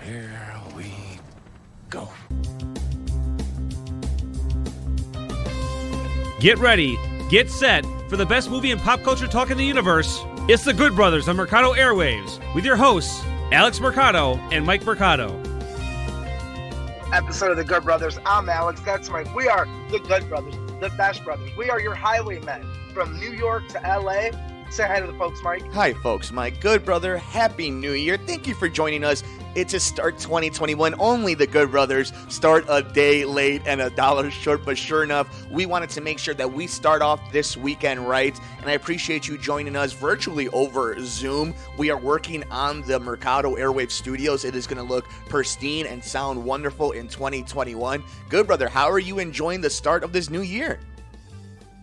Here we go. Get ready, get set for the best movie and pop culture talk in the universe. It's The Good Brothers on Mercado Airwaves with your hosts, Alex Mercado and Mike Mercado. Episode of The Good Brothers. I'm Alex. That's Mike. We are The Good Brothers, the best brothers. We are your highwaymen from New York to LA. Say hi to the folks, Mike. Hi, folks. My good brother. Happy New Year. Thank you for joining us. It's a start 2021. Only the Good Brothers start a day late and a dollar short, but sure enough, we wanted to make sure that we start off this weekend right, and I appreciate you joining us virtually over Zoom. We are working on the Mercado Airwave Studios. It is going to look pristine and sound wonderful in 2021. Good brother, how are you enjoying the start of this new year?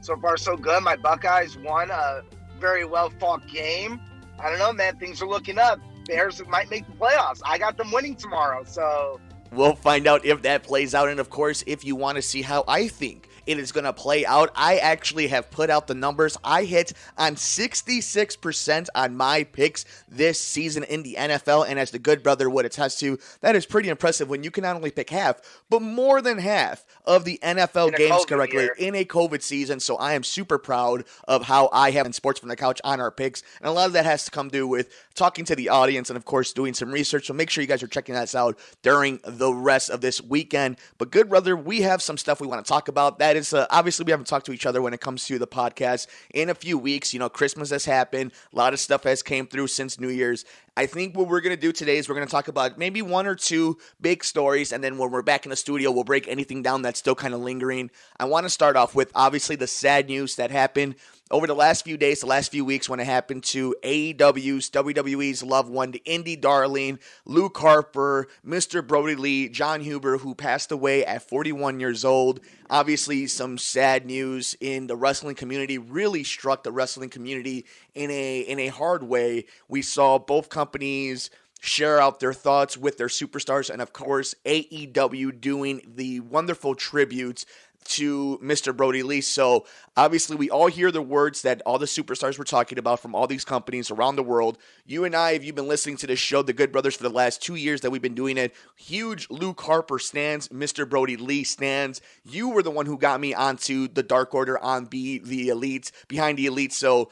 So far, so good. My Buckeyes won a very well-fought game. I don't know, man. Things are looking up. Bears might make the playoffs. I got them winning tomorrow, so we'll find out if that plays out. And of course, if you want to see how I think it is going to play out, I actually have put out the numbers. I hit on 66% on my picks this season in the NFL, and as the good brother would attest to, that is pretty impressive when you can not only pick half, but more than half of the NFL games correctly in a COVID season. So I am super proud of how I have in Sports from the Couch on our picks, and a lot of that has to come due with talking to the audience and, of course, doing some research. So make sure you guys are checking that out during the rest of this weekend. But good brother, we have some stuff we want to talk about. That is, obviously, we haven't talked to each other when it comes to the podcast in a few weeks. You know, Christmas has happened. A lot of stuff has came through since New Year's. I think what we're going to do today is we're going to talk about maybe one or two big stories, and then when we're back in the studio, we'll break anything down that's still kind of lingering. I want to start off with, obviously, the sad news that happened over the last few days, the last few weeks, when it happened to AEW's, WWE's loved one, the indie darling, Luke Harper, Mr. Brodie Lee, John Huber, who passed away at 41 years old. Obviously, some sad news in the wrestling community, really struck the wrestling community in a hard way. We saw both companies share out their thoughts with their superstars, and of course, AEW doing the wonderful tributes to Mr. Brodie Lee. So obviously we all hear the words that all the superstars were talking about from all these companies around the world. You and I, if you've been listening to this show, The Good Brothers, for the last 2 years that we've been doing it, huge Luke Harper stands, Mr. Brodie Lee stands. You were the one who got me onto the Dark Order on the Elite, behind the Elite. So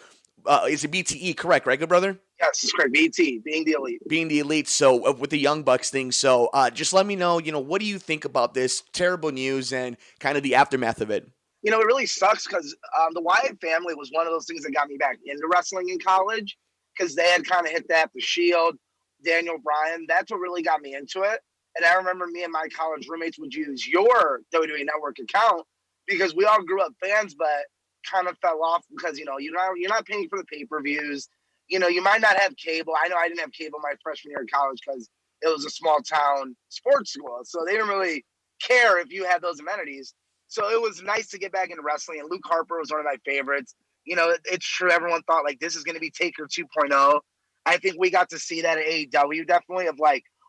is it BTE, correct, right, good brother? yes, it's correct. BT, being the elite. Being the Elite, so with the Young Bucks thing. So just let me know, what do you think about this terrible news and kind of the aftermath of it? It really sucks because the Wyatt family was one of those things that got me back into wrestling in college because they had kind of hit that, the Shield, Daniel Bryan. That's what really got me into it. And I remember me and my college roommates would use your WWE Network account because we all grew up fans, but kind of fell off because, you're not paying for the pay-per-views. You might not have cable. I know I didn't have cable my freshman year of college because it was a small town sports school. So they didn't really care if you had those amenities. So it was nice to get back into wrestling. And Luke Harper was one of my favorites. It's true. Everyone thought this is going to be Taker 2.0. I think we got to see that at AEW definitely of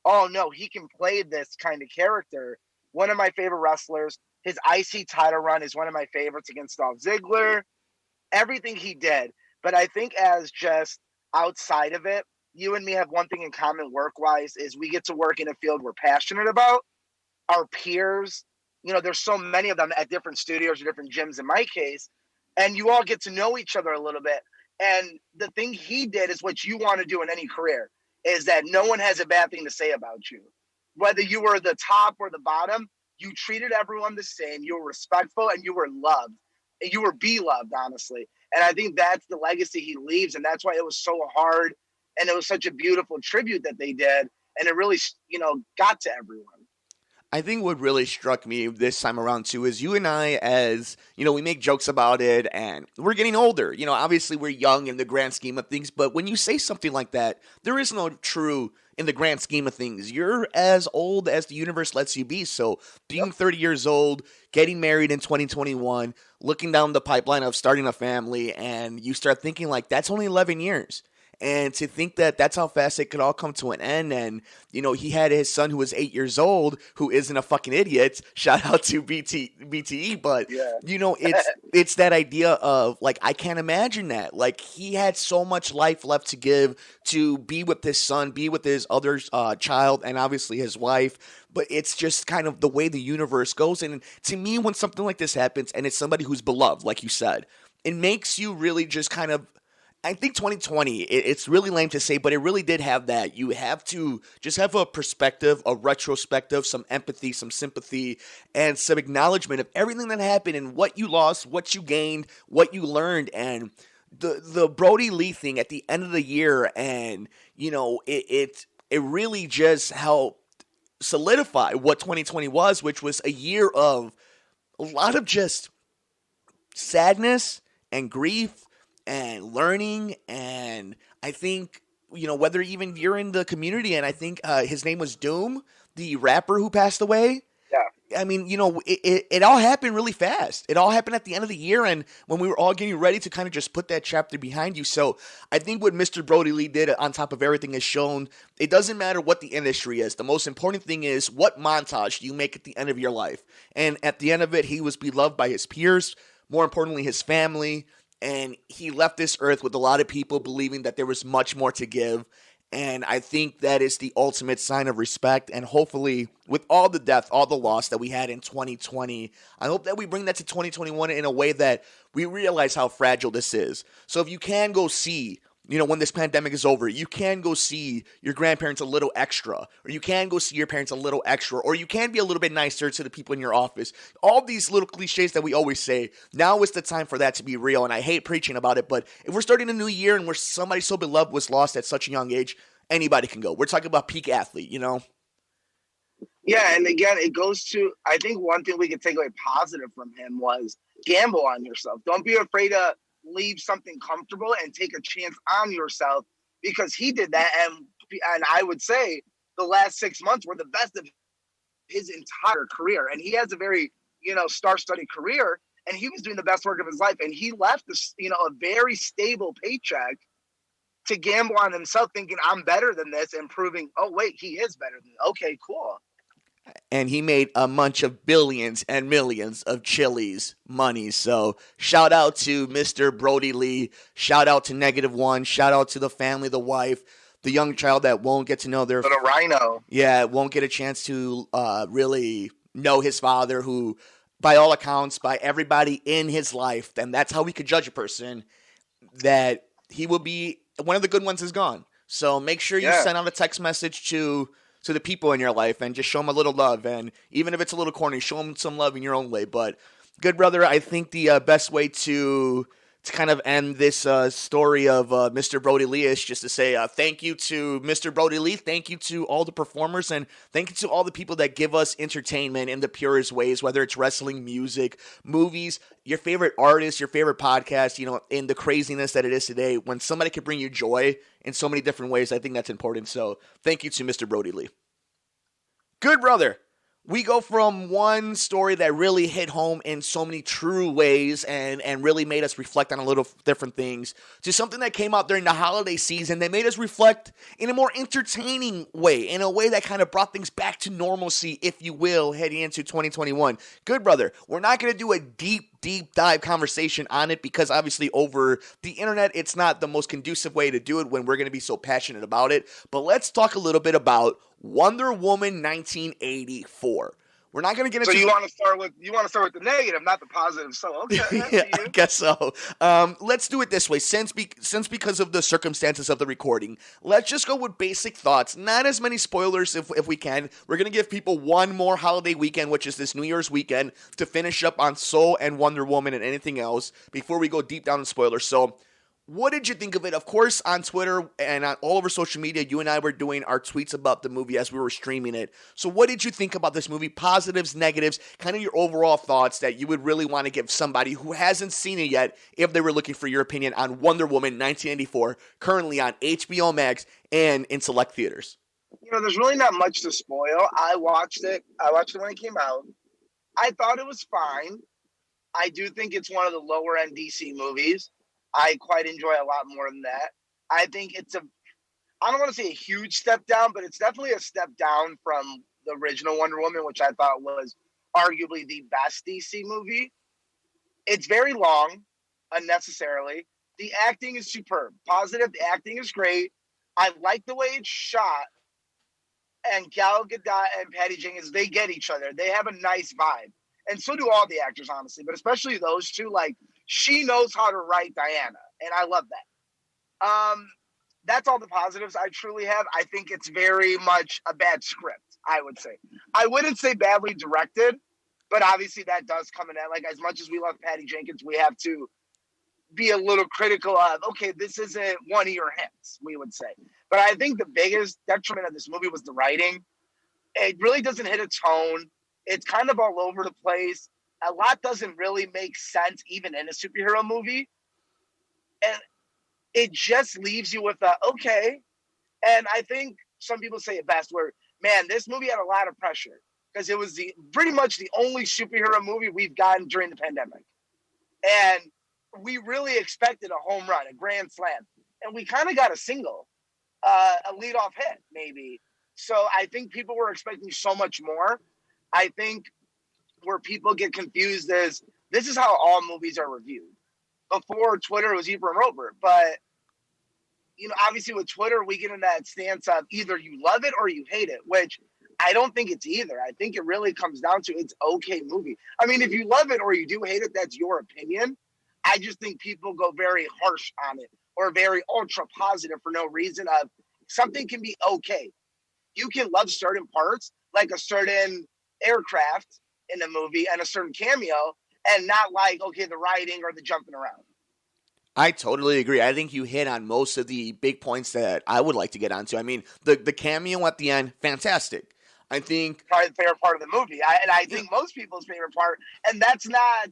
oh no, he can play this kind of character. One of my favorite wrestlers. His IC title run is one of my favorites against Dolph Ziggler. Everything he did. But I think as just outside of it, you and me have one thing in common work-wise is we get to work in a field we're passionate about. Our peers, there's so many of them at different studios or different gyms in my case, and you all get to know each other a little bit. And the thing he did is what you want to do in any career, is that no one has a bad thing to say about you. Whether you were the top or the bottom, you treated everyone the same. You were respectful and you were loved. And you were beloved, honestly. And I think that's the legacy he leaves. And that's why it was so hard. And it was such a beautiful tribute that they did. And it really, got to everyone. I think what really struck me this time around, too, is you and I, as, we make jokes about it and we're getting older. Obviously we're young in the grand scheme of things. But when you say something like that, there is no true in the grand scheme of things. You're as old as the universe lets you be. So being 30 years old, getting married in 2021, looking down the pipeline of starting a family, and you start thinking that's only 11 years. And to think that that's how fast it could all come to an end. And, he had his son who was 8 years old, who isn't a fucking idiot. Shout out to BTE. But, it's that idea of, like, I can't imagine that. Like, he had so much life left to give, to be with his son, be with his other child, and obviously his wife. But it's just kind of the way the universe goes. And to me, when something like this happens, and it's somebody who's beloved, like you said, it makes you really just kind of, I think 2020, it's really lame to say, but it really did have that. You have to just have a perspective, a retrospective, some empathy, some sympathy, and some acknowledgement of everything that happened and what you lost, what you gained, what you learned. And the Brodie Lee thing at the end of the year, and, it really just helped solidify what 2020 was, which was a year of a lot of just sadness and grief and learning. And I think, whether even you're in the community, and I think his name was Doom, the rapper who passed away. Yeah. I mean, it all happened really fast. It all happened at the end of the year, and when we were all getting ready to kind of just put that chapter behind you. So I think what Mr. Brodie Lee did on top of everything has shown it doesn't matter what the industry is. The most important thing is what montage you make at the end of your life. And at the end of it, he was beloved by his peers, more importantly, his family. And he left this earth with a lot of people believing that there was much more to give. And I think that is the ultimate sign of respect. And hopefully, with all the death, all the loss that we had in 2020, I hope that we bring that to 2021 in a way that we realize how fragile this is. So if you can go see, when this pandemic is over, you can go see your grandparents a little extra, or you can go see your parents a little extra, or you can be a little bit nicer to the people in your office. All these little cliches that we always say, now is the time for that to be real. And I hate preaching about it, but if we're starting a new year and where somebody so beloved was lost at such a young age, anybody can go. We're talking about peak athlete, Yeah, and again, it goes to, I think one thing we could take away positive from him was gamble on yourself. Don't be afraid to leave something comfortable and take a chance on yourself, because he did that. And I would say the last 6 months were the best of his entire career. And he has a very, star-studded career, and he was doing the best work of his life. And he left this, a very stable paycheck to gamble on himself, thinking I'm better than this, and proving, oh wait, he is better than, okay, cool. And he made a bunch of billions and millions of Chili's money. So shout out to Mr. Brodie Lee. Shout out to -1. Shout out to the family, the wife, the young child that won't get to know their... But a rhino. Yeah, won't get a chance to really know his father, who, by all accounts, by everybody in his life, and that's how we could judge a person, that he will be... One of the good ones is gone. So make sure you send out a text message to the people in your life and just show them a little love. And even if it's a little corny, show them some love in your own way. But good brother, I think the best way to kind of end this story of Mr. Brodie Lee is just to say thank you to Mr. Brodie Lee. Thank you to all the performers, and thank you to all the people that give us entertainment in the purest ways, whether it's wrestling, music, movies, your favorite artist, your favorite podcast, in the craziness that it is today. When somebody can bring you joy in so many different ways, I think that's important. So thank you to Mr. Brodie Lee. Good brother. We go from one story that really hit home in so many true ways and really made us reflect on a little different things, to something that came out during the holiday season that made us reflect in a more entertaining way, in a way that kind of brought things back to normalcy, if you will, heading into 2021. Good brother, we're not going to do a deep dive conversation on it, because obviously over the internet, it's not the most conducive way to do it when we're going to be so passionate about it. But let's talk a little bit about Wonder Woman 1984. We're not going to get into... So you want to start with the negative, not the positive. So okay, yeah, I guess so. Let's do it this way. Since because of the circumstances of the recording, let's just go with basic thoughts. Not as many spoilers if we can. We're going to give people one more holiday weekend, which is this New Year's weekend, to finish up on Soul and Wonder Woman and anything else before we go deep down in spoilers. So what did you think of it? Of course, on Twitter and on all over social media, you and I were doing our tweets about the movie as we were streaming it. So what did you think about this movie? Positives, negatives, kind of your overall thoughts that you would really want to give somebody who hasn't seen it yet, if they were looking for your opinion on Wonder Woman 1984, currently on HBO Max and in select theaters. There's really not much to spoil. I watched it when it came out. I thought it was fine. I do think it's one of the lower end DC movies. I quite enjoy a lot more than that. I think it's I don't want to say a huge step down, but it's definitely a step down from the original Wonder Woman, which I thought was arguably the best DC movie. It's very long, unnecessarily. The acting is superb. Positive, the acting is great. I like the way it's shot. And Gal Gadot and Patty Jenkins, they get each other. They have a nice vibe. And so do all the actors, honestly. But especially those two, like, she knows how to write Diana. And I love that. That's all the positives I truly have. I think it's very much a bad script, I would say. I wouldn't say badly directed, but obviously that does come in. Like, as much as we love Patty Jenkins, we have to be a little critical of, okay, this isn't one of your hits, we would say. But I think the biggest detriment of this movie was the writing. It really doesn't hit a tone. It's kind of all over the place. A lot doesn't really make sense, even in a superhero movie. And it just leaves you with a, okay. And I think some people say it best where, man, this movie had a lot of pressure because it was pretty much the only superhero movie we've gotten during the pandemic. And we really expected a home run, a grand slam. And we kind of got a single, a leadoff hit, maybe. So I think people were expecting so much more. I think where people get confused is this is how all movies are reviewed. Before Twitter, it was Ebert and Roper. But, you know, obviously with Twitter, we get in that stance of either you love it or you hate it, which I don't think it's either. I think it really comes down to it's okay movie. I mean, if you love it or you do hate it, that's your opinion. I just think people go very harsh on it or very ultra positive for no reason of something can be okay. You can love certain parts, like a certain aircraft in a movie and a certain cameo, and not like, okay, the writing or the jumping around. I totally agree. I think you hit on most of the big points that I would like to get onto. I mean, the cameo at the end, fantastic. I think probably the favorite part of the movie. I think most people's favorite part, and that's not,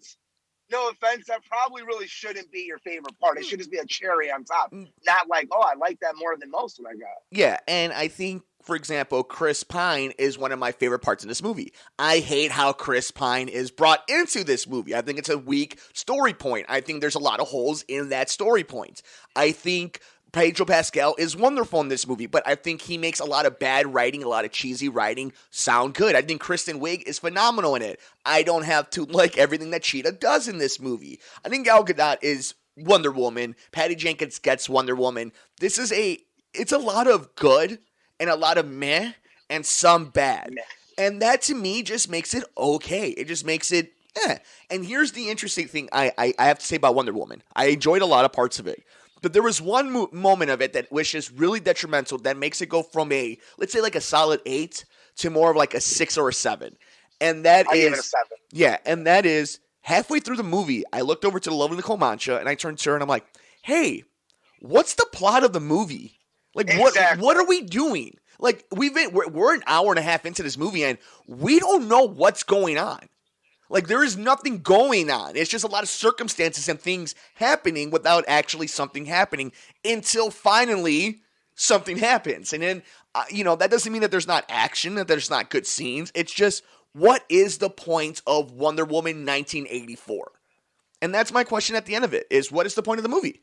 no offense, that probably really shouldn't be your favorite part. It should just be a cherry on top. Not like, oh, I like that more than most of what I got. Yeah, and I think, for example, Chris Pine is one of my favorite parts in this movie. I hate how Chris Pine is brought into this movie. I think it's a weak story point. I think there's a lot of holes in that story point. I think Pedro Pascal is wonderful in this movie, but I think he makes a lot of bad writing, a lot of cheesy writing sound good. I think Kristen Wiig is phenomenal in it. I don't have to like everything that Cheetah does in this movie. I think Gal Gadot is Wonder Woman. Patty Jenkins gets Wonder Woman. It's a lot of good and a lot of meh and some bad. And that to me just makes it okay. It just makes it eh. And here's the interesting thing I have to say about Wonder Woman. I enjoyed a lot of parts of it. But there was one moment of it that was just really detrimental that makes it go from a, let's say like a solid 8 to more of like a 6 or a 7. And that I is, give it a 7. Yeah, and that is halfway through the movie, I looked over to the lovely Nicole Mancha and I turned to her and I'm like, hey, what's the plot of the movie? Like, exactly. what are we doing? Like, we're an hour and a half into this movie and we don't know what's going on. Like, there is nothing going on. It's just a lot of circumstances and things happening without actually something happening until finally something happens. And then, that doesn't mean that there's not action, that there's not good scenes. It's just, what is the point of Wonder Woman 1984? And that's my question at the end of it, is what is the point of the movie?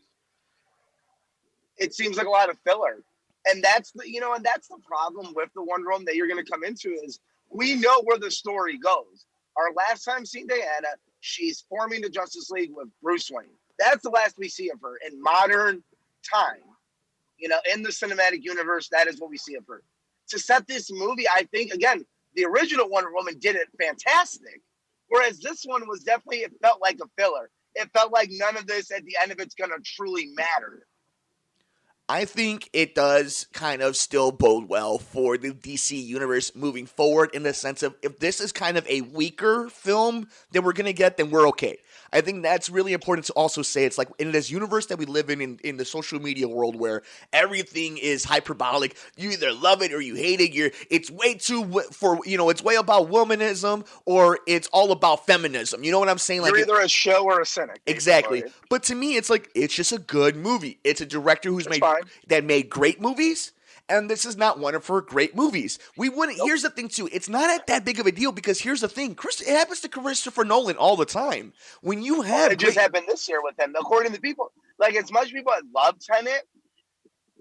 It seems like a lot of filler. And that's the problem with the Wonder Woman that you're going to come into is we know where the story goes. Our last time seeing Diana, she's forming the Justice League with Bruce Wayne. That's the last we see of her in modern time. In the cinematic universe, that is what we see of her. To set this movie, I think, again, the original Wonder Woman did it fantastic. Whereas this one was definitely, it felt like a filler. It felt like none of this at the end of it's going to truly matter. I think it does kind of still bode well for the DC universe moving forward in the sense of if this is kind of a weaker film that we're going to get, then we're okay. I think that's really important to also say. It's like in this universe that we live in the social media world where everything is hyperbolic. You either love it or you hate it. It's way too it's way about womanism or it's all about feminism. You know what I'm saying? Like you're either a show or a cynic. Exactly. But to me, it's like it's just a good movie. It's a director who's made great movies. And this is not one of her great movies. Here's the thing, too. It's not that big of a deal because here's the thing. It happens to Christopher Nolan all the time. It just happened this year with him, according to people. Like, as much people love Tenet,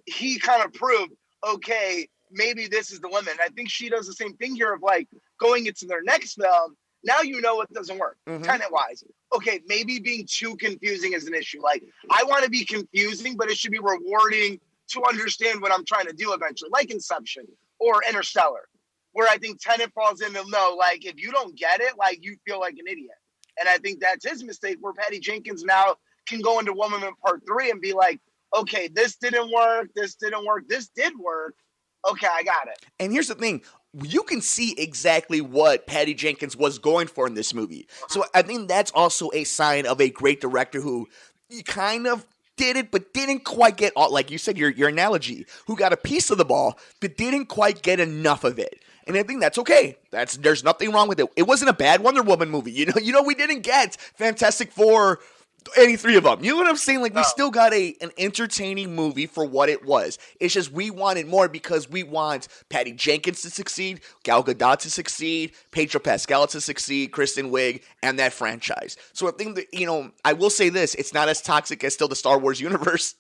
he kind of proved, okay, maybe this is the limit. And I think she does the same thing here of like going into their next film. Now you know it doesn't work, tenant-wise. Okay, maybe being too confusing is an issue. Like, I want to be confusing, but it should be rewarding to understand what I'm trying to do eventually, like Inception or Interstellar, where I think Tenet falls into, no, like, if you don't get it, like, you feel like an idiot. And I think that's his mistake, where Patty Jenkins now can go into Woman in Part 3 and be like, okay, this didn't work, this didn't work, this did work. Okay, I got it. And here's the thing. You can see exactly what Patty Jenkins was going for in this movie. So I think that's also a sign of a great director who kind of did it, but didn't quite get all, like you said, your analogy, who got a piece of the ball, but didn't quite get enough of it. And I think that's okay. There's nothing wrong with it. It wasn't a bad Wonder Woman movie. You know, we didn't get Fantastic Four, any three of them. You know what I'm saying? Like, we still got an entertaining movie for what it was. It's just we wanted more because we want Patty Jenkins to succeed, Gal Gadot to succeed, Pedro Pascal to succeed, Kristen Wiig, and that franchise. So I think that, I will say this, it's not as toxic as still the Star Wars universe.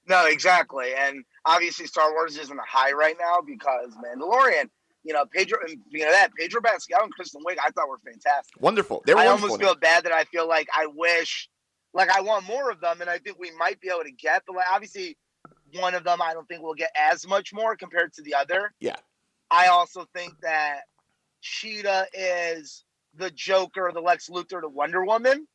No, exactly. And obviously Star Wars isn't a high right now because Mandalorian. Pedro Pascal and Kristen Wiig, I thought were fantastic. Wonderful. They were I wonderful. almost feel bad that I feel like I wish, like I want more of them, and I think we might be able to get. But obviously, one of them I don't think we'll get as much more compared to the other. Yeah. I also think that Cheetah is the Joker, the Lex Luthor, the Wonder Woman.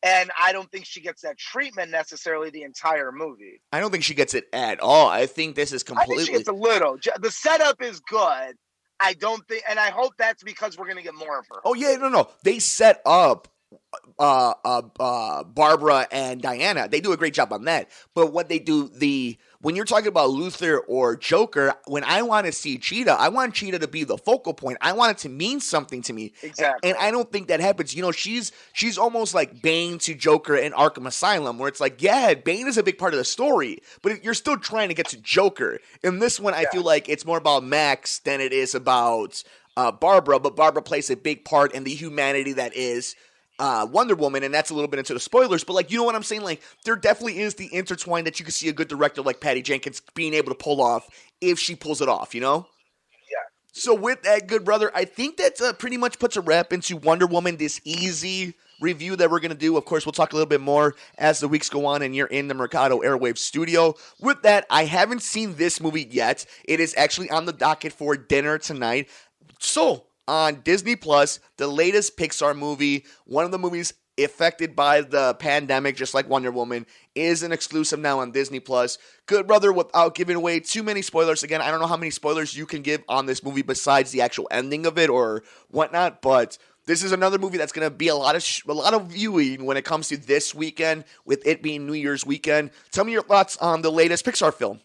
And I don't think she gets that treatment necessarily the entire movie. I don't think she gets it at all. I think this is completely... I think she gets a little. The setup is good. I don't think, and I hope that's because we're going to get more of her. Oh, yeah, no. They set up Barbara and Diana. They do a great job on that. But what they do, when you're talking about Luthor or Joker, when I want to see Cheetah, I want Cheetah to be the focal point. I want it to mean something to me. Exactly. And I don't think that happens. She's almost like Bane to Joker in Arkham Asylum, where it's like, yeah, Bane is a big part of the story, but you're still trying to get to Joker. In this one, I feel like it's more about Max than it is about Barbara, but Barbara plays a big part in the humanity that is Wonder Woman, and that's a little bit into the spoilers, but you know what I'm saying? Like, there definitely is the intertwine that you can see a good director like Patty Jenkins being able to pull off if she pulls it off, Yeah. So with that, good brother, I think that pretty much puts a wrap into Wonder Woman, this easy review that we're going to do. Of course, we'll talk a little bit more as the weeks go on and you're in the Mercado Airwaves studio. With that, I haven't seen this movie yet. It is actually on the docket for dinner tonight. So, on Disney Plus, the latest Pixar movie, one of the movies affected by the pandemic, just like Wonder Woman, is an exclusive now on Disney Plus. Good brother, without giving away too many spoilers, again, I don't know how many spoilers you can give on this movie besides the actual ending of it or whatnot, but this is another movie that's going to be a lot of viewing when it comes to this weekend, with it being New Year's weekend. Tell me your thoughts on the latest Pixar film.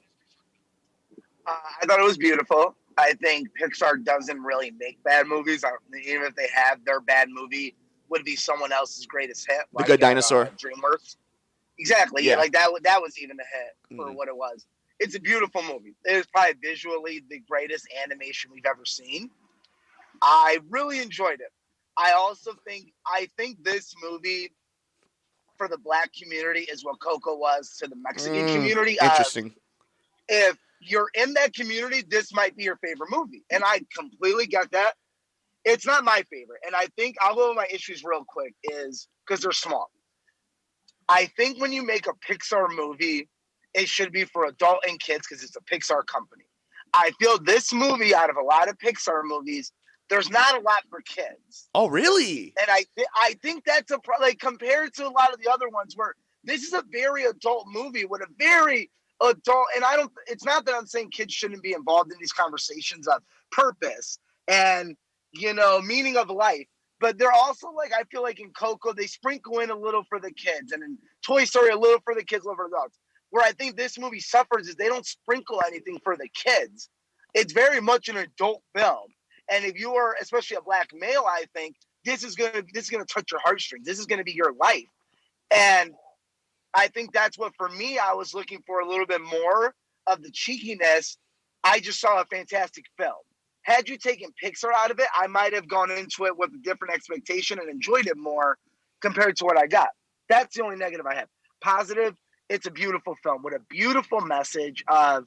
I thought it was beautiful. I think Pixar doesn't really make bad movies. Even if they have, their bad movie would be someone else's greatest hit. The Good Dinosaur. DreamWorks. Exactly. Yeah. Like that was even a hit for what it was. It's a beautiful movie. It is probably visually the greatest animation we've ever seen. I really enjoyed it. I think this movie for the Black community is what Coco was to the Mexican community. Interesting. If you're in that community, this might be your favorite movie. And I completely get that. It's not my favorite. And I think I'll go over my issues real quick is because they're small. I think when you make a Pixar movie, it should be for adult and kids because it's a Pixar company. I feel this movie, out of a lot of Pixar movies, there's not a lot for kids. Oh, really? And I think that's compared to a lot of the other ones where this is a very adult movie with a very adult, and it's not that I'm saying kids shouldn't be involved in these conversations of purpose and, meaning of life, but they're also I feel like in Coco, they sprinkle in a little for the kids, and in Toy Story, a little for the kids, a little for the adults. Where I think this movie suffers is they don't sprinkle anything for the kids. It's very much an adult film. And if you are, especially a Black male, I think this is gonna touch your heartstrings. This is gonna be your life. And I think that's what, for me, I was looking for a little bit more of the cheekiness. I just saw a fantastic film. Had you taken Pixar out of it, I might have gone into it with a different expectation and enjoyed it more compared to what I got. That's the only negative I have. Positive it's a beautiful film with a beautiful message of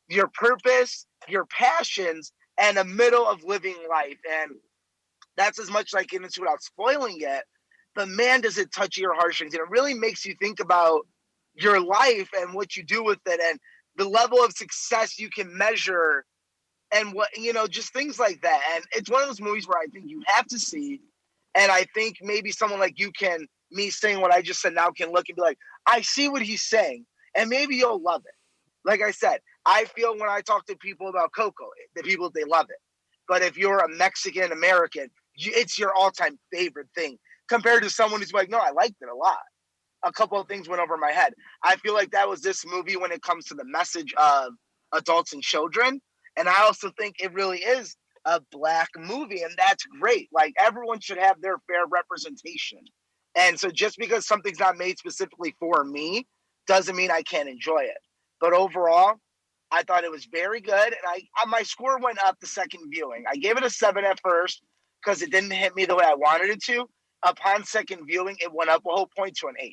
your purpose, your passions, and the middle of living life. And that's as much as I get into without spoiling it. But man, does it touch your heartstrings. And it really makes you think about your life and what you do with it and the level of success you can measure and what, just things like that. And it's one of those movies where I think you have to see. And I think maybe someone like you can, me saying what I just said now, can look and be like, I see what he's saying. And maybe you'll love it. Like I said, I feel when I talk to people about Coco, the people, they love it. But if you're a Mexican American, it's your all-time favorite thing compared to someone who's like, no, I liked it a lot. A couple of things went over my head. I feel like that was this movie when it comes to the message of adults and children. And I also think it really is a Black movie, and that's great. Like, everyone should have their fair representation. And so just because something's not made specifically for me doesn't mean I can't enjoy it. But overall, I thought it was very good. And my score went up the second viewing. I gave it a 7 at first because it didn't hit me the way I wanted it to. Upon second viewing, it went up a whole point to an 8.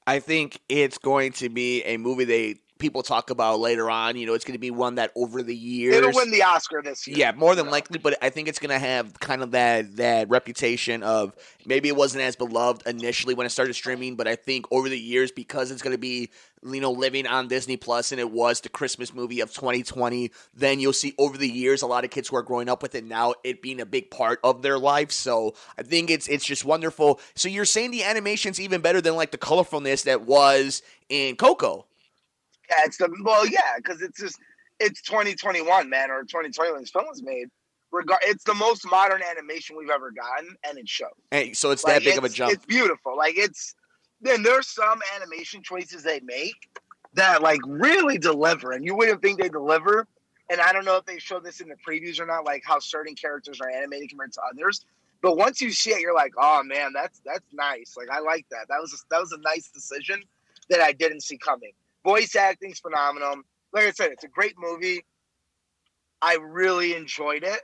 I think it's going to be a movie people talk about later on. It's going to be one that over the years, it'll win the Oscar this year. Yeah, more than likely. But I think it's going to have kind of that reputation of maybe it wasn't as beloved initially when it started streaming, but I think over the years, because it's going to be living on Disney Plus, and it was the Christmas movie of 2020, then you'll see over the years a lot of kids who are growing up with it now, it being a big part of their life. So I think it's just wonderful. So you're saying the animation's even better than like the colorfulness that was in Coco? Yeah, because it's 2021, man, or 2020 when this film was made. It's the most modern animation we've ever gotten, and it shows. Hey, so it's that big of a jump. It's beautiful. Then there's some animation choices they make that really deliver, and you wouldn't think they deliver. And I don't know if they show this in the previews or not, like how certain characters are animated compared to others. But once you see it, you're like, oh man, that's nice. Like, I like that. That was a nice decision that I didn't see coming. Voice acting's phenomenal. Like I said, it's a great movie. I really enjoyed it.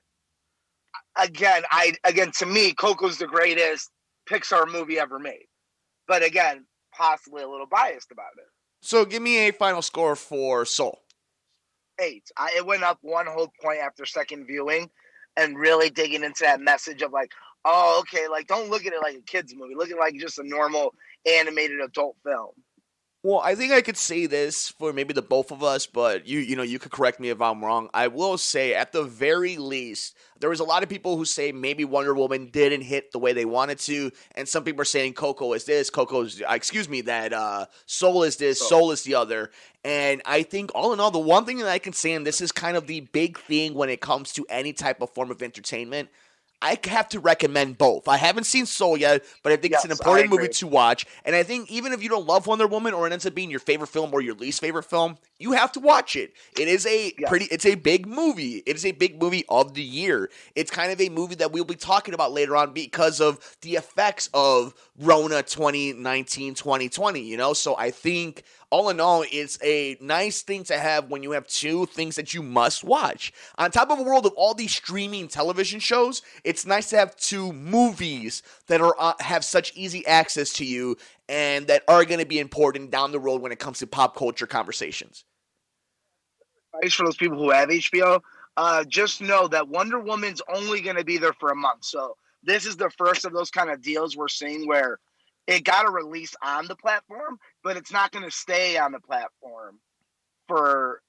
Again, to me, Coco's the greatest Pixar movie ever made. But again, possibly a little biased about it. So give me a final score for Soul. 8. It went up 1 whole point after second viewing, and really digging into that message of oh, okay, don't look at it like a kid's movie. Look at it like just a normal animated adult film. Well, I think I could say this for maybe the both of us, but you could correct me if I'm wrong. I will say, at the very least, there was a lot of people who say maybe Wonder Woman didn't hit the way they wanted to, and some people are saying Coco is this, that Soul is this, Soul is the other. And I think all in all, the one thing that I can say, and this is kind of the big thing when it comes to any type of form of entertainment, I have to recommend both. I haven't seen Soul yet, but I think it's an important movie to watch. And I think even if you don't love Wonder Woman, or it ends up being your favorite film or your least favorite film, you have to watch it. It is it's a big movie. It is a big movie of the year. It's kind of a movie that we'll be talking about later on because of the effects of Rona 2019, 2020, So I think all in all, it's a nice thing to have when you have two things that you must watch. On top of a world of all these streaming television shows, it's nice to have two movies that have such easy access to you and that are going to be important down the road when it comes to pop culture conversations. For those people who have HBO, just know that Wonder Woman's only going to be there for a month. So this is the first of those kind of deals we're seeing where it got a release on the platform, but it's not going to stay on the platform for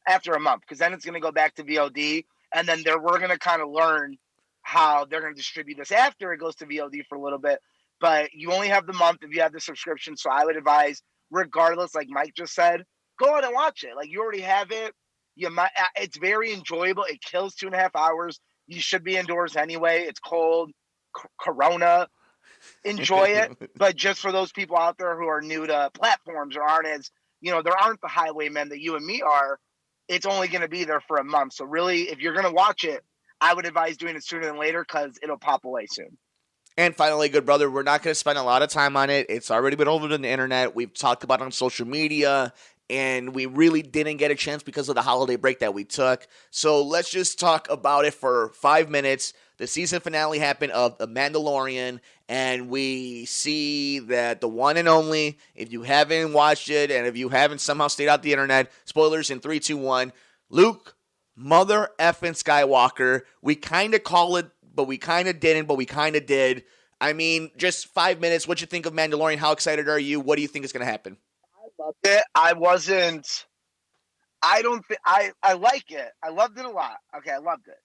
after a month, because then it's going to go back to VOD, and then we're going to kind of learn how they're going to distribute this after it goes to VOD for a little bit. But you only have the month if you have the subscription, so I would advise, regardless, like Mike just said, go out and watch it. Like, you already have it. It's very enjoyable. It kills 2.5 hours. You should be indoors anyway. It's cold, Corona. Enjoy it. But just for those people out there who are new to platforms or aren't as, there aren't the highwaymen that you and me are, it's only going to be there for a month. So really, if you're going to watch it, I would advise doing it sooner than later because it'll pop away soon. And finally, good brother, we're not going to spend a lot of time on it. It's already been over on the internet. We've talked about it on social media. and we really didn't get a chance because of the holiday break that we took. So let's just talk about it for 5 minutes. The season finale happened of The Mandalorian, and we see that the one and only, if you haven't watched it, and if you haven't somehow stayed out the internet, spoilers in 3, 2, 1, Luke, mother effing Skywalker. We kind of call it, but we kind of didn't, but we kind of did. I mean, just 5 minutes. What you think of Mandalorian? How excited are you? What do you think is going to happen? I loved it. I like it. I loved it a lot. Okay, I loved it.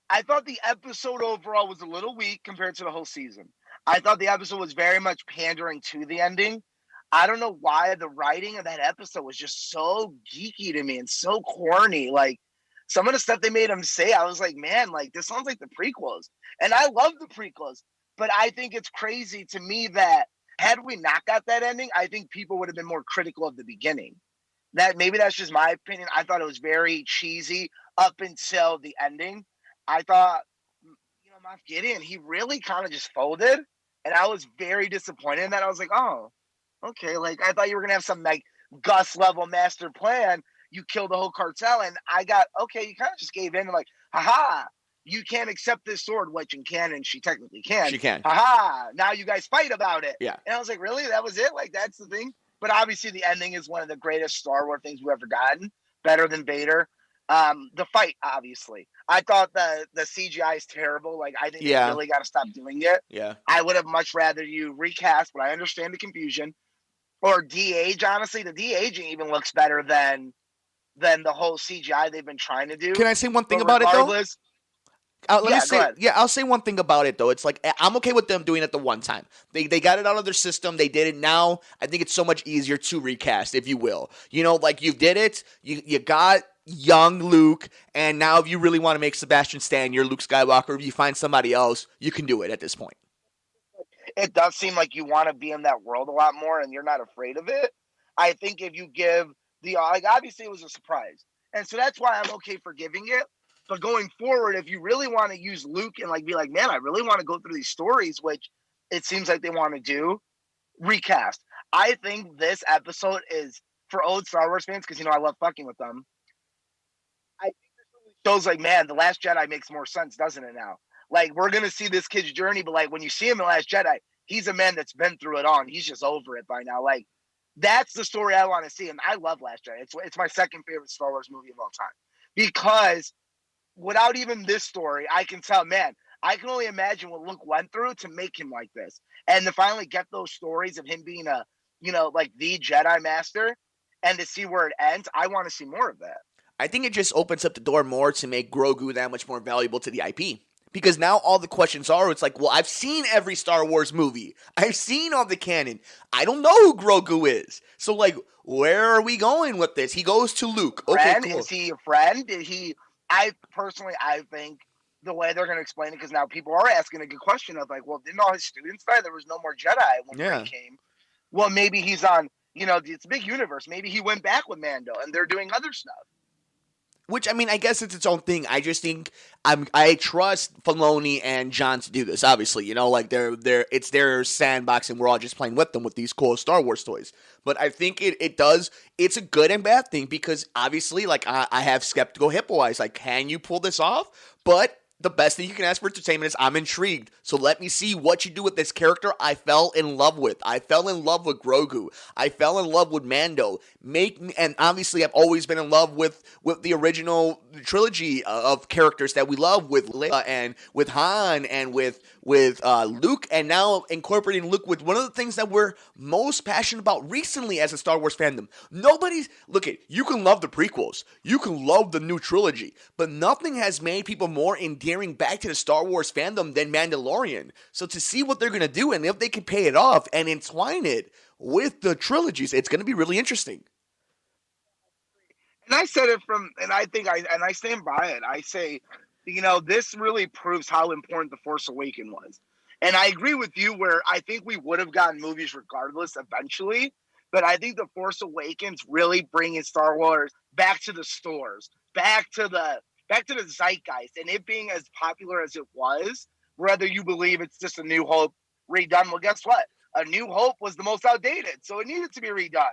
I thought the episode overall was a little weak compared to the whole season. I thought the episode was very much pandering to the ending. I don't know why the writing of that episode was just so geeky to me and so corny. Like, some of the stuff they made him say, I was like, man, like, this sounds like the prequels. And I love the prequels. But I think it's crazy to me that had we not got that ending, I think people would have been more critical of the beginning. That maybe that's just my opinion. I thought it was very cheesy up until the ending. I thought, Moff Gideon, he really kind of just folded. And I was very disappointed in that. I was like, oh, okay. Like, I thought you were going to have some like Gus level master plan. You killed the whole cartel. And I got, okay, you kind of just gave in and like, haha, you can't accept this sword, which in canon, she technically can. She can. Haha, now you guys fight about it. Yeah. And I was like, really? That was it? Like, that's the thing? But obviously the ending is one of the greatest Star Wars things we've ever gotten. Better than Vader. The fight, obviously. I thought the CGI is terrible. Like, I think they really got to stop doing it. Yeah. I would have much rather you recast, but I understand the confusion. Or de-age, honestly. The de-aging even looks better than the whole CGI they've been trying to do. Can I say one thing about it, though? I'll say one thing about it, though. It's like, I'm okay with them doing it the one time. They got it out of their system. They did it now. I think it's so much easier to recast, if you will. You know, like, you did it. You got young Luke, and now if you really want to make Sebastian Stan your Luke Skywalker, if you find somebody else, you can do it at this point. It does seem like you want to be in that world a lot more, and you're not afraid of it. I think if you give obviously it was a surprise. And so that's why I'm okay forgiving it. But going forward, if you really want to use Luke and like be like, man, I really want to go through these stories, which it seems like they want to do, recast. I think this episode is for old Star Wars fans, because I love fucking with them. I think this really shows like, man, The Last Jedi makes more sense, doesn't it now? Like, we're gonna see this kid's journey, but like when you see him in The Last Jedi, he's a man that's been through it all, and he's just over it by now. Like, that's the story I want to see. And I love Last Jedi. It's my second favorite Star Wars movie of all time. Because without even this story, I can tell, man, I can only imagine what Luke went through to make him like this. And to finally get those stories of him being a, like the Jedi Master, and to see where it ends, I want to see more of that. I think it just opens up the door more to make Grogu that much more valuable to the IP. Because now all the questions are, it's like, well, I've seen every Star Wars movie. I've seen all the canon. I don't know who Grogu is. So, like, where are we going with this? He goes to Luke. Okay, cool. Is he a friend? I think the way they're going to explain it, because now people are asking a good question of like, well, didn't all his students die? There was no more Jedi when Rey came. Well, maybe he's on, it's a big universe. Maybe he went back with Mando and they're doing other stuff. Which, I mean, I guess it's its own thing. I just think I trust Filoni and John to do this, obviously. Like it's their sandbox and we're all just playing with them with these cool Star Wars toys. But I think it's a good and bad thing because obviously, like, I have skeptical hippo eyes. Like, can you pull this off? But the best thing you can ask for entertainment is I'm intrigued. So let me see what you do with this character I fell in love with. I fell in love with Grogu. I fell in love with Mando. And obviously I've always been in love with the original trilogy of characters that we love with Leia and with Han and with Luke, and now incorporating Luke with one of the things that we're most passionate about recently as a Star Wars fandom. You can love the prequels. You can love the new trilogy, but nothing has made people more endearing back to the Star Wars fandom than Mandalorian. So to see what they're going to do and if they can pay it off and entwine it with the trilogies, it's going to be really interesting. And I said it I stand by it. I say, this really proves how important The Force Awakens was. And I agree with you where I think we would have gotten movies regardless eventually. But I think The Force Awakens really bringing Star Wars back to the stores, back to the zeitgeist, and it being as popular as it was, whether you believe it's just A New Hope redone. Well, guess what? A New Hope was the most outdated, so it needed to be redone.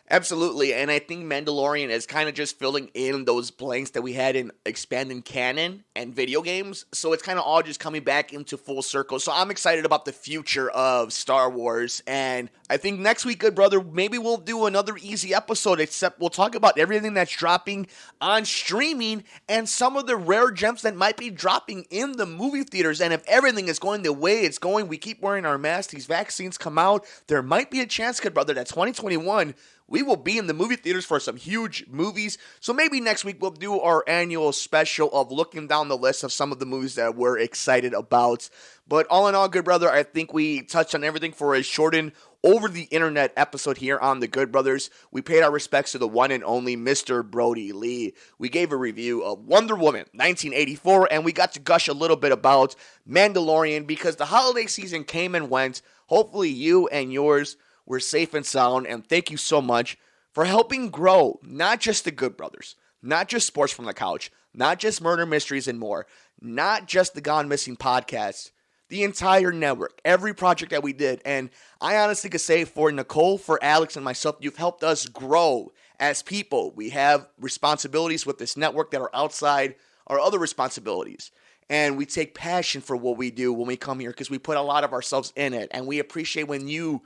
Absolutely, and I think Mandalorian is kind of just filling in those blanks that we had in expanding canon and video games, so it's kind of all just coming back into full circle. So I'm excited about the future of Star Wars, and I think next week, good brother, maybe we'll do another easy episode, except we'll talk about everything that's dropping on streaming and some of the rare gems that might be dropping in the movie theaters. And if everything is going the way it's going, we keep wearing our masks, these vaccines come out, there might be a chance, good brother, that 2021 we will be in the movie theaters for some huge movies. So maybe next week we'll do our annual special of looking down the list of some of the movies that we're excited about. But all in all, good brother, I think we touched on everything for a shortened over the internet episode here on The Good Brothers. We paid our respects to the one and only Mr. Brodie Lee. We gave a review of Wonder Woman 1984, and we got to gush a little bit about Mandalorian because the holiday season came and went. Hopefully you and yours were safe and sound, and thank you so much for helping grow not just The Good Brothers, not just Sports from the Couch, not just Murder Mysteries and more, not just the Gone Missing podcast, the entire network, every project that we did. And I honestly could say for Nicole, for Alex, and myself, you've helped us grow as people. We have responsibilities with this network that are outside our other responsibilities. And we take passion for what we do when we come here because we put a lot of ourselves in it. And we appreciate when you,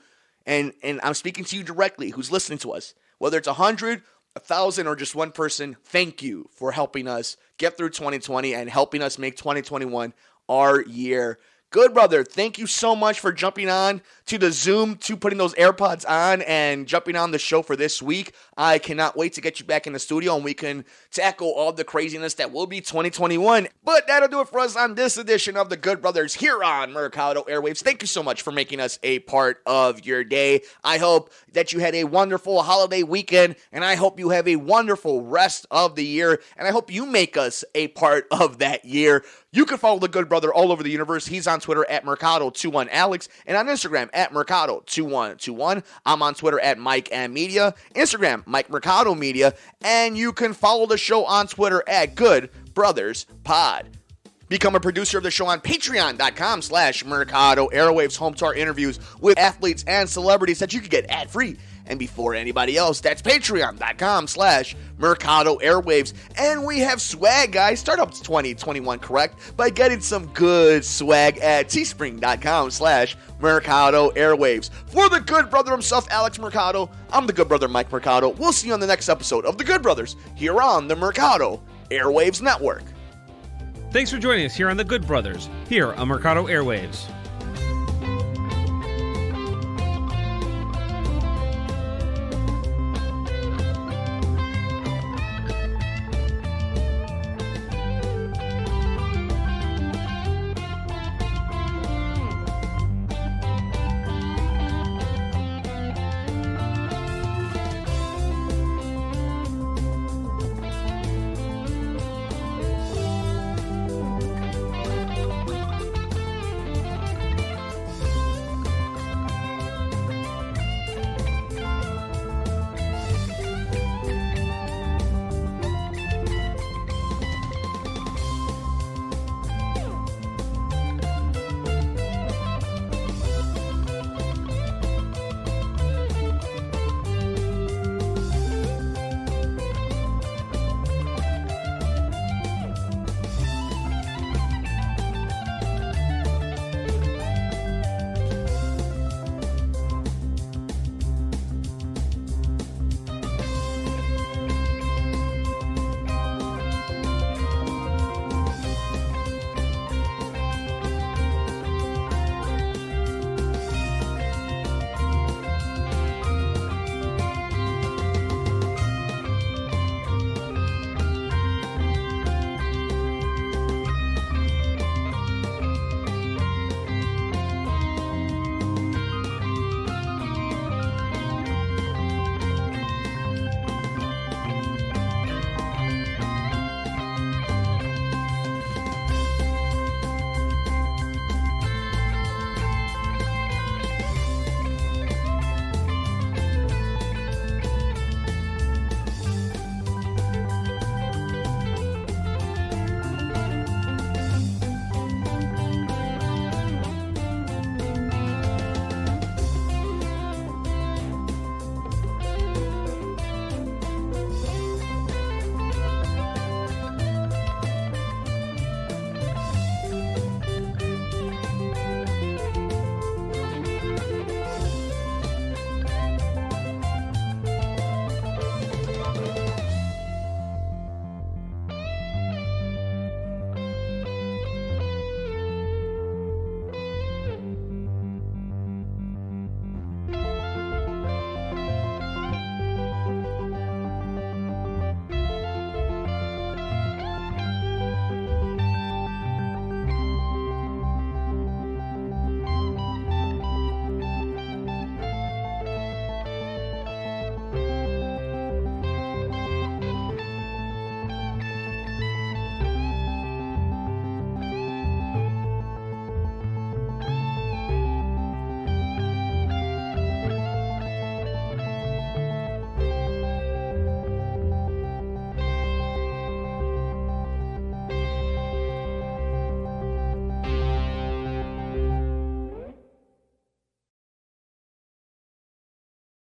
and I'm speaking to you directly, who's listening to us, whether it's 100, 1,000, or just one person, thank you for helping us get through 2020 and helping us make 2021 our year. Good brother, thank you so much for jumping on to the Zoom, to putting those AirPods on and jumping on the show for this week. I cannot wait to get you back in the studio and we can tackle all the craziness that will be 2021. But that'll do it for us on this edition of The Good Brothers here on Mercado Airwaves. Thank you so much for making us a part of your day. I hope that you had a wonderful holiday weekend, and I hope you have a wonderful rest of the year, and I hope you make us a part of that year. You can follow The Good Brother all over the universe. He's on Twitter at Mercado21Alex and on Instagram at Mercado2121. I'm on Twitter at Mike M Media, Instagram Mike Mercado Media, and you can follow the show on Twitter at Good Brothers Pod. Become a producer of the show on patreon.com/Mercado Airwaves, home to our interviews with athletes and celebrities that you can get ad-free and before anybody else. That's patreon.com/Mercado Airwaves. And we have swag, guys. Startups 2021, correct? By getting some good swag at teespring.com/Mercado Airwaves. For the good brother himself, Alex Mercado, I'm the good brother, Mike Mercado. We'll see you on the next episode of The Good Brothers here on the Mercado Airwaves Network. Thanks for joining us here on The Good Brothers, here on Mercado Airwaves.